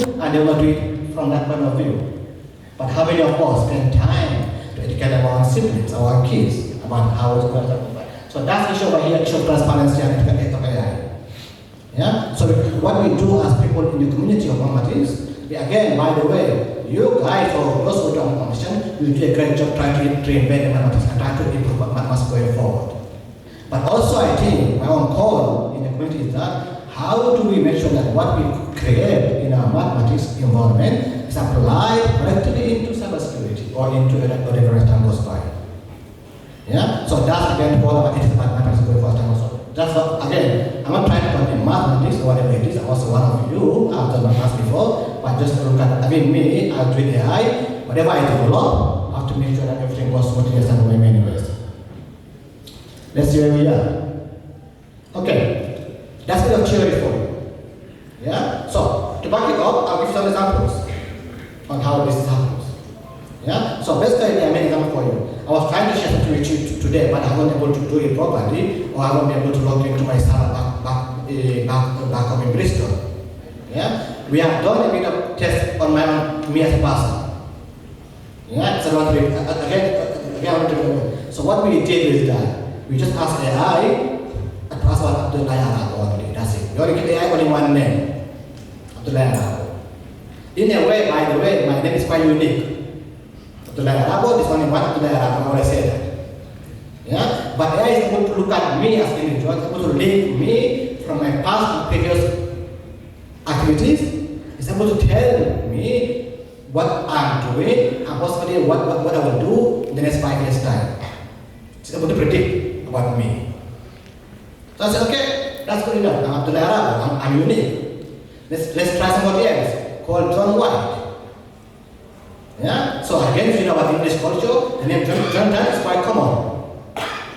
and they will do it from that point of view. But how many of us spend time to educate our siblings, our kids, about how it's going to happen? So that's the issue over here, issue of transparency and AI. Yeah? So what we do as people in the community of mathematics, again, by the way, you guys or those who don't understand, you do a great job trying to reinvent mathematics and try to improve mathematics going forward. But also I think my own call in the community is that how do we make sure that what we create in our mathematics environment is applied correctly into cybersecurity or into whatever time goes by. Yeah? So that's again all about it is mathematics going forward. That's what, again, I'm not trying to condemn mathematics or whatever it is. I'm also one of you. I've done mathematics before, but just look at, me, I'll do AI. Whatever I develop, I have to make sure that everything goes smoothly and in many ways. Let's see where we are. Okay, that's a bit of theory for you. Yeah? So, to back it up, I'll give you some examples on how this happens. Yeah? So basically, I made an example for you. I was trying to share something with you today, but I wasn't able to do it properly, or I won't be able to log into my server back up in Bristol. Yeah? We have done a bit of test on my own, me as a person. Yeah? So again, so what we did is that we just asked AI to ask about Abdullahi Arabo. That's it. We only give AI only one name, Abdullahi Arabo. In a way, by the way, my name is quite unique. Abdullahi Arabo, this one is one Abdullahi Arabo, I already said that. Yeah? But AI is able to look at me as an individual, it's able to link me from my past and previous activities. It's able to tell me what I'm doing and possibly what I will do in the next 5 years' time. It's able to predict about me. So I said, okay, that's good enough. I'm Abdullahi Arabo, I'm unique. Let's try somebody else called John White. Yeah? So again, if you know about English culture, the name Jonathan is quite common.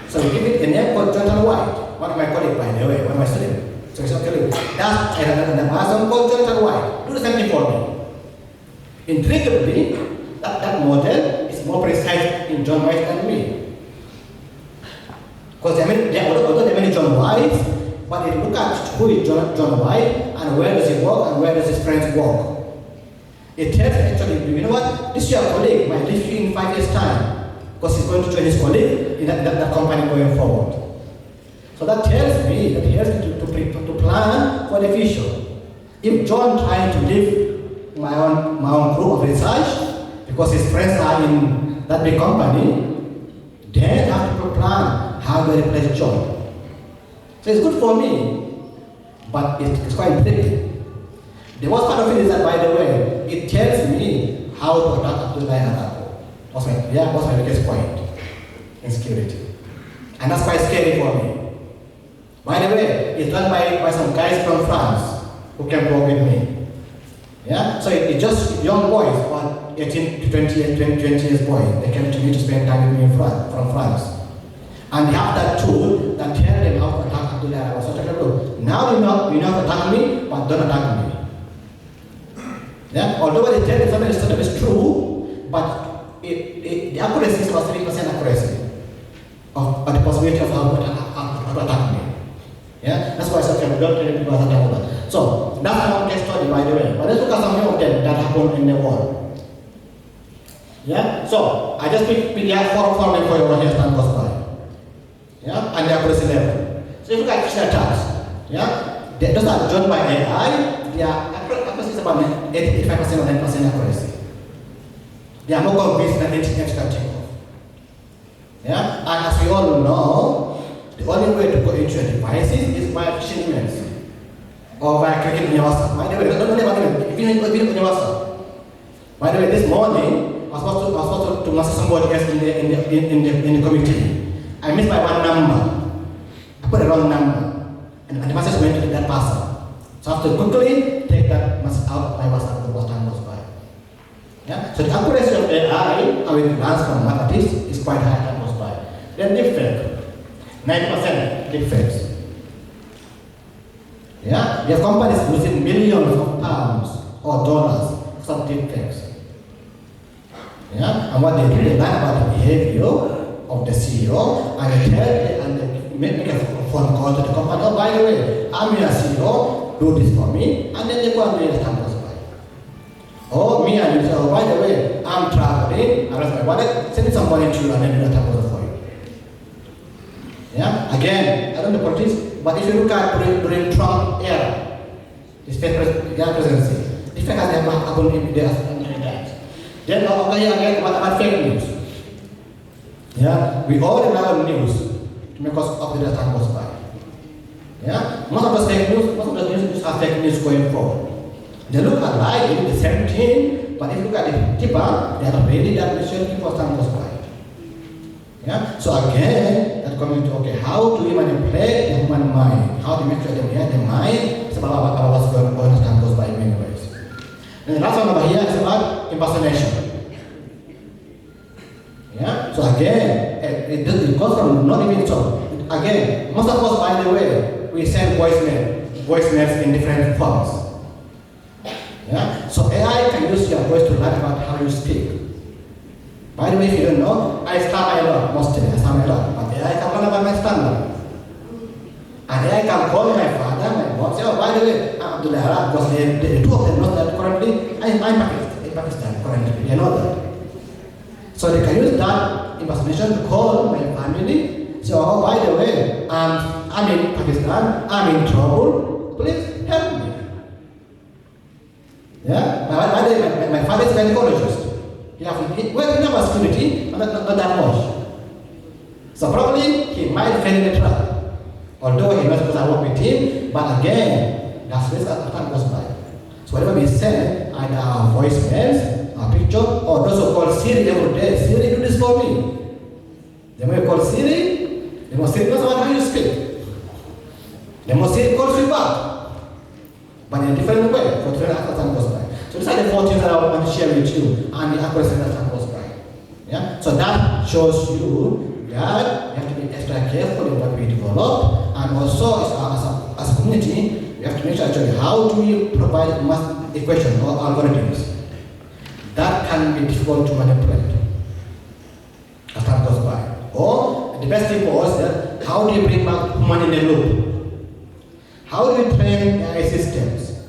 So we give it a name called Jonathan White. One of my colleagues, by the way, one of my students. So it's okay. That's an Amazon called Jonathan White. Do the same thing for me. Intriguingly, that model is more precise in John White than me. Because although there are many John Whites, but if you look at who is John White and where does he work and where does his friends work, it tells actually, you know what, this your colleague might leave you in 5 years' time because he's going to join his colleague in that company going forward. So that tells me that he has to plan for the future. If John trying to leave my own group of research because his friends are in that big company, then I have to plan how to replace John. So it's good for me, but it's quite intriguing. The worst part of it is that, by the way, it tells me how to attack Abdullahi Arabo. What's my biggest point in security. And that's quite scary for me. By the way, it's done by some guys from France who came to work with me. Yeah? So it's just young boys, about 18 to 20 years boys. They came to me to spend time with me from France. And they have that tool that tells them how to attack Abdullahi Arabo. So I tell them, now you know how to attack me, but don't attack me. Yeah? Although they tell you something is true, but the accuracy is about 3% accuracy of the possibility of how to attack me. Yeah? That's why I said, okay, don't tell people what I'm talking about. So, that's one case study, by the way. But let's look at some of them that happen in the world. Yeah? So, I just pick the formula for your here time goes by. Yeah? And the accuracy level. So, if you look at phishing attacks, yeah? Those are done by AI. Their accuracy is about 85% or 9% accuracy. They are more convinced than anything else can take off. Yeah? And as we all know, the only way to go into your devices is by phishing emails. Or by clicking on your WhatsApp. By the way, don't if you on your WhatsApp. By the way, this morning, I was supposed to message somebody else in the committee. I missed by one number. I put a wrong number. And the message went to that person. So I have to quickly take that message out of my WhatsApp before time goes by. Yeah? So the accuracy of AI, how it runs from mathematics, is quite high time goes by. Then deepfake. 9% deepfakes. Yeah? We have companies losing millions of pounds or dollars from deepfakes. Yeah? And what they do, they learn about the behavior of the CEO and they make a phone call to the company. Oh, by the way, I'm your CEO, do this for me, and then they go and do it as time goes by. me and you say, oh, by the way, I'm traveling, I lost my wallet, send some money to you and then do that for you. Yeah? Again, I don't know politics, but if you look at during Trump era, his presidency, the fact has never happened in the many times. Then over here again, what about fake news? Yeah? We all rely on news to make us up to the time goes by. Yeah? Most of those fake news, most of those news are fake news going forward. They look alike, they do the same thing, but if you look at the keeper, they are really that mission before time goes by. Yeah? So again, that comes into, okay, how do we manipulate the human mind? How do we make sure that we have the mind? It's about what's going on as time goes by in many ways. And the last one over here is about impersonation. Yeah? So again, it goes from not even so. Again, most of us, by the way, we send voicemails in different forms. Yeah? So AI can use your voice to learn about how you speak. By the way, if you don't know, I stammer a lot, mostly I stammer a lot, but AI can learn about my stammer. And AI can call my father, my mom, say, oh, by the way, I'm Abdullahi Arabo, because the two of them know that currently, I'm in Pakistan currently, they know that. So they can use that impersonation to call my family, say, oh, by the way, I'm in Pakistan, I'm in trouble, please help me. Yeah? My father is a gynecologist. He never security, but not that much. So probably he might fail in the trial. Although he knows because I work with him, but again, that's risk as time goes by. So whatever we send, either our voicemails, our picture, or those who call Siri every day, Siri, do this for me. Then when you call Siri, they must Siri knows about how you speak. They must Siri calls you back. But in a different way, for different as time goes by. So these are the 4 things that I want to share with you, and the accuracy as time goes by. Yeah? So that shows you that we have to be extra careful in what we develop, and also as a community, we have to make sure actually how do we provide math equation or algorithms that can be difficult to manipulate as time goes by. Or the best thing for us is how do you bring back human in the loop? How do we train AI systems,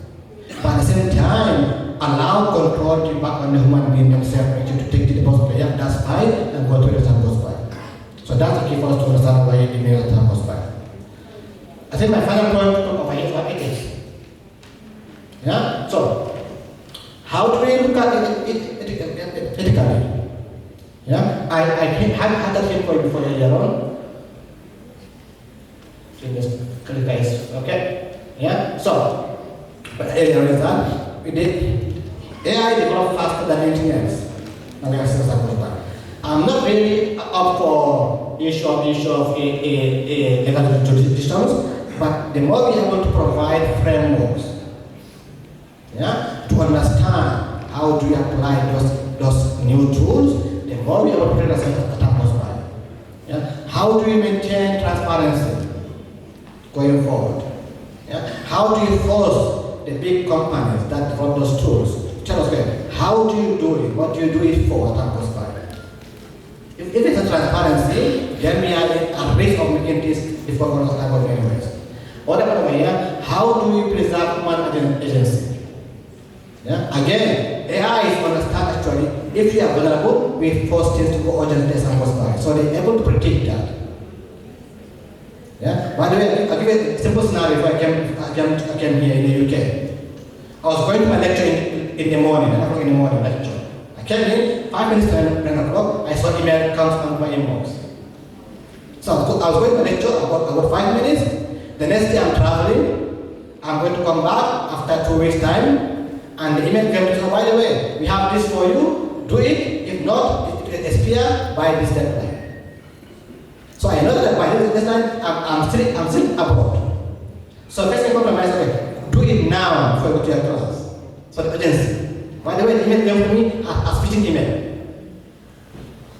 but at the same time allow control to be back on the human being themselves, to take the deposit player, that's fine, and go to the time goes by. So that's the key for us to understand why the email time goes by. I think my final point over here is what it is. Yeah? So, how do we look at it ethically? Yeah? I had that thing for you before earlier on. So just click paste, okay? Yeah? So, but earlier is that we did AI developed faster than anything else. Now we have seen that goes by. I'm not really up for the issue of legal jurisdictions, but the more we're able to provide frameworks, yeah, to understand how do you apply those new tools, the more we're able to protect ourselves as time goes by. Yeah? How do you maintain transparency going forward? Yeah? How do you force the big companies that develop those tools? Tell us, okay, how do you do it? What do you do it for as time goes by? If it's a transparency, then we are at risk of making this difficult for us as time goes by anyways. What about over here? How do we preserve human agency? Yeah? Again, AI is understand actually, if you are vulnerable, we force things to go urgently as time goes by. So they're able to predict that. Yeah? By the way, I'll give you a simple scenario before I came here in the UK. I was going to my lecture in the morning, 9 o'clock in the morning lecture. I came in, 5 minutes to 10 o'clock, I saw email comes on my inbox. So I was going to my lecture, about 5 minutes. The next day I'm traveling, I'm going to come back after 2 weeks time, and the email came to say, by the way, we have this for you, do it, if not, it will expire by this deadline. So I know that by this deadline, I'm still abroad. So first thing I compromise, okay, do it now before I go to your class. So the urgency. By the way, the email came to me as phishing email.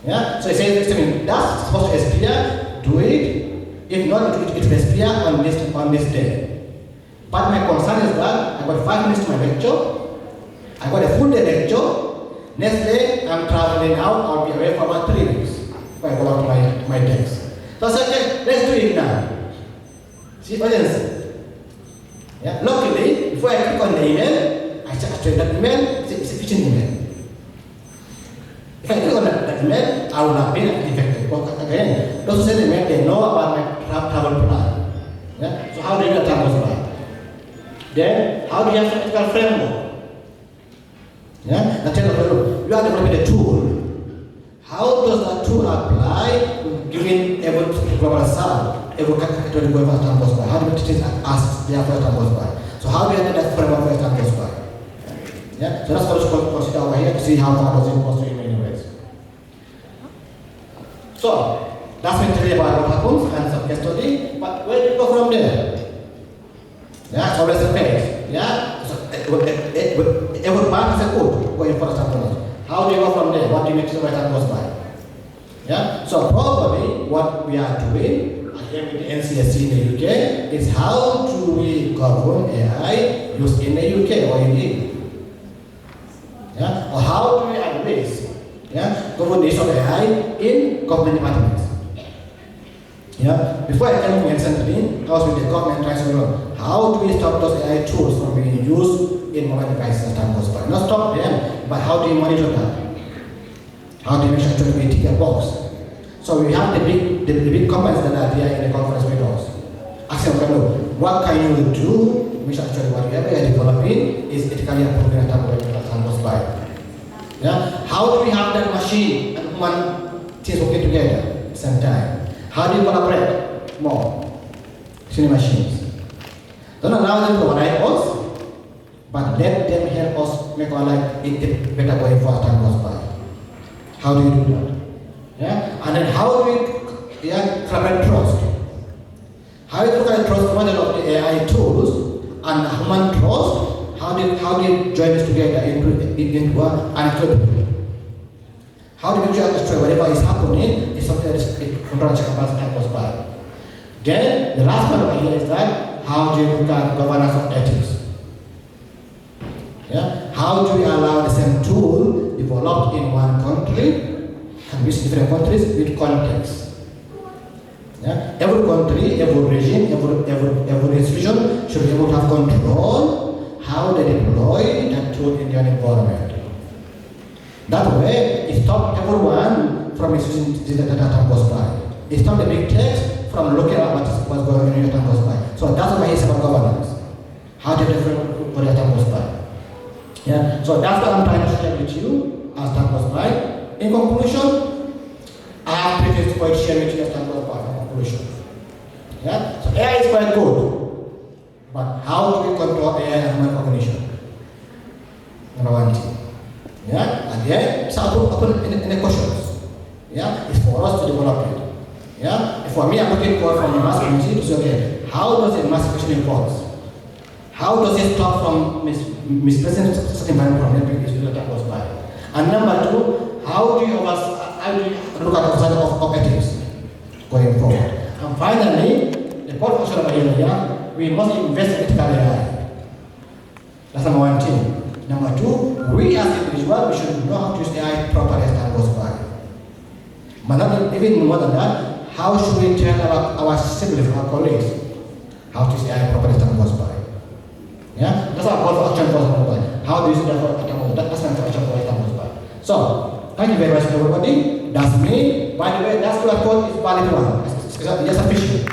Yeah? So he said to me, that's supposed to expire, do it. If not, it will expire on this day. But my concern is that I got 5 minutes to my lecture, I got a full day lecture, next day I'm traveling out, I'll be away for about 3 weeks before I go back to my desk. So I said, okay, let's do it now. See, urgency. Yeah? Luckily, before I click on the email, I check that email, it's teaching email. If I click on that email, I will have been infected. But again, those who send email, they know about my travel plan. Yeah? So how do you get travel plan? Then, how do you have an ethical framework? Yeah? Now tell you, you are developing a tool. How does that tool apply given every global south, every category global goes by? How do we teach it as their first time goes by? So how do you get that framework first time goes by? Yeah? So that's what we consider over here to see how that does it goes in many ways. So that's been today about what happens and some case study, but where do you go from there? Yeah, it's always the case. Yeah? So every bank has a code going for example. How do you go from there? What do you make sure that goes by? Yeah? So probably what we are doing again with the NCSC in the UK is how do we govern AI used in the UK or in EU? Yeah? Or how do we at least govern the use of AI in government departments? Yeah? Before I came to recently, I was with the government trying to know how do we stop those AI tools from being used in mobile devices as time goes by? Not stop them, but how do you monitor that? How do you make sure to be tick a box? So we have the big comments that are there in the conference with us. Asking them, what can you do? Which actually whatever you are developing is ethically appropriate as time goes by. Yeah? How do we have that machine and human teams working together at the same time? How do you collaborate more between machines? Don't allow them to override us, but let them help us make our life a better way for as time goes by. How do you do that? Yeah? And then how do we create trust? How do you create trust model of the AI tools and human trust? How do you join this together into an equity? How do you make sure that whatever is happening is something that is controlled as time goes by? Then the last part over here is that how do you look at governance of ethics? Yeah? How do we allow the same tool developed in one country can be used in different countries with context? Yeah? Every country, every region, every institution should be able to have control how they deploy that tool in their environment. That way, it stops everyone from using the data goes by. It stops the big text from looking at what's going on in your time goes by. So that's why it's about governance. How do you different what your time goes by? Yeah. So that's what I'm trying to share with you as time goes by. In conclusion, I have previous point share with you as time goes by. In conclusion. Yeah. So AI is quite good, but how do we control AI and human cognition? Number one thing. Yeah. And then it's open in the questions. Yeah. It's for us to develop it. Yeah? For me, I'm looking for from the mass community to say, okay, how does a mass question evolve? How does it stop from misplacing such environment from helping issues that goes by? And number two, how do you look at the side of ethics going forward? And finally, the core function of AI, we must invest in ethical AI. That's number one thing. Number two, we as individuals, we should know how to use AI properly as time goes by. But not even more than that, how should we tell our siblings, our colleagues, how to use AI properly as time goes by? Yeah? That's our call for action for time goes by. How do you use it for time goes by? That's my action for time goes by. So, thank you very much everybody. That's me. By the way, that's QR code is valid one. It's just official.